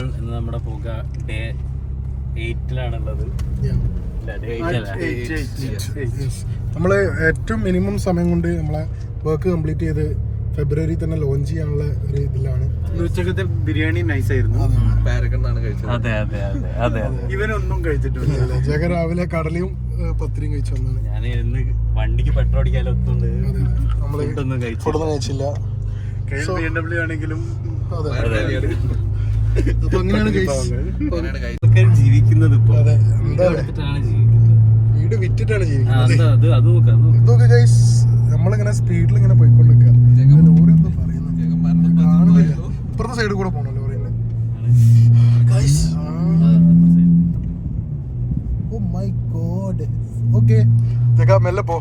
നമ്മൾ ഇന്ന് നമ്മുടെ പുക ഡേ 8-ലാണുള്ളത്. നമ്മള് ഏറ്റവും മിനിമം സമയം കൊണ്ട് നമ്മളെ വർക്ക് കംപ്ലീറ്റ് ചെയ്ത് ഫെബ്രുവരി തന്നെ ലോഞ്ച് ചെയ്യാനുള്ള ഒരു ഇതിലാണ്. ഉച്ചക്കത്തെ ബിരിയാണി നൈസ് ആയിരുന്നു. ഇവനൊന്നും കഴിച്ചിട്ടില്ല. ജഗ രാവിലെ കടലയും പത്തിരിയും കഴിച്ചു വന്നാണ്. ഞാൻ ഇന്ന് വണ്ടിക്ക് പെട്രോൾ അടിക്കാലോ നമ്മള് ഫുഡൊന്നും കഴിച്ചില്ല. BMW ആണെങ്കിലും അപ്പൊ അങ്ങനെയാണ് ജീവിക്കുന്നത്. വീട് വിറ്റിട്ടാണ് ജീവിക്കുന്നത്. ഇതൊക്കെ ഗൈസ് നമ്മളിങ്ങനെ സ്പീഡിൽ ഇങ്ങനെ പോയിക്കൊണ്ടിരിക്കുക. ലോറി എന്തോ പറയുന്നത് കാണുന്നില്ല. ഇപ്പുറത്തെ സൈഡിൽ കൂടെ പോണോ ലോറിയിൽ? Oh my god. ഓക്കെ ജഗ മെല്ലെ പോ.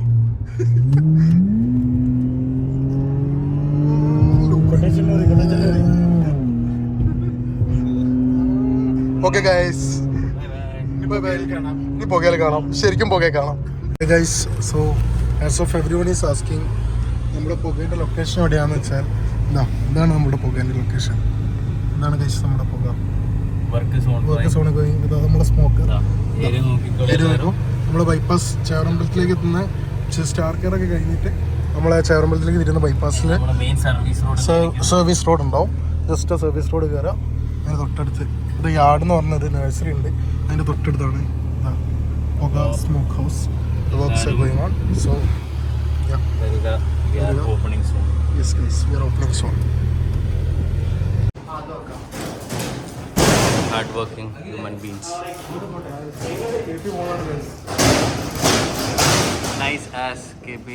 ഓക്കെ ഗൈസ്, ഇനി പുകയിൽ കാണാം. ശരിക്കും പുകയിൽ കാണാം guys. So as of everyone is asking നമ്മുടെ പുകയുടെ ലൊക്കേഷൻ എവിടെയാണെന്ന് വെച്ചാൽ ഇതാണ് നമ്മുടെ പുകേൻ്റെ ലൊക്കേഷൻ. ഇതാണ് ഗൈസ് നമ്മുടെ പുക വർക്ക് സോണ്. ഇതാ നമ്മുടെ സ്മോക്ക് വരും. നമ്മൾ ബൈപ്പാസ് ചേറമ്പലത്തിലേക്ക് എത്തുന്ന സ്റ്റാർ കെയർ ഒക്കെ കഴിഞ്ഞിട്ട് നമ്മളെ ചേറമ്പലത്തിലേക്ക് തിരുന്ന ബൈപ്പാസിൽ സർവീസ് റോഡ് ഉണ്ടാവും. ജസ്റ്റ് സർവീസ് റോഡ് കയറാം. അതിന് തൊട്ടടുത്ത് ഇത് യാർഡ് എന്ന് പറഞ്ഞൊരു നഴ്സറി ഉണ്ട്. അതിൻ്റെ തൊട്ടടുത്താണ് പുക smoke house. Works are going on. So we are opening soon. Yes guys, we are opening soon. Hard working human beings. Nice ass KP.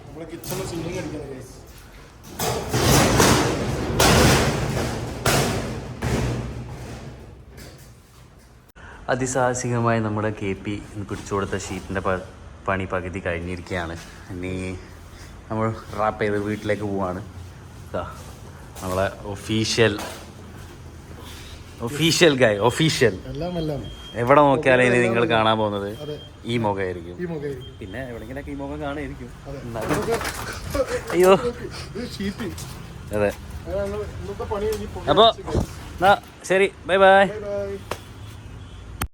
നമ്മളെ കിച്ചണിൽ സീലിംഗ് അടിക്കണം ഗൈസ്. അതിസാഹസികമായി നമ്മുടെ KP പിടിച്ചു കൊടുത്ത ഷീറ്റിൻ്റെ പണി പകുതി കഴിഞ്ഞിരിക്കുകയാണ്. ഇനി നമ്മൾ റാപ്പ് ചെയ്ത് വീട്ടിലേക്ക് പോവാണ്. ഇതാ നമ്മളെ ഒഫീഷ്യൽ ഗായ്. എല്ലാം എവിടെ നോക്കിയാലും ഇനി നിങ്ങൾ കാണാൻ പോകുന്നത് ഈ മുഖമായിരിക്കും. പിന്നെ എവിടെയെങ്കിലൊക്കെ ഈ മുഖം കാണായിരിക്കും. അയ്യോ അതെ. അപ്പോൾ ശരി, ബൈ ബൈ.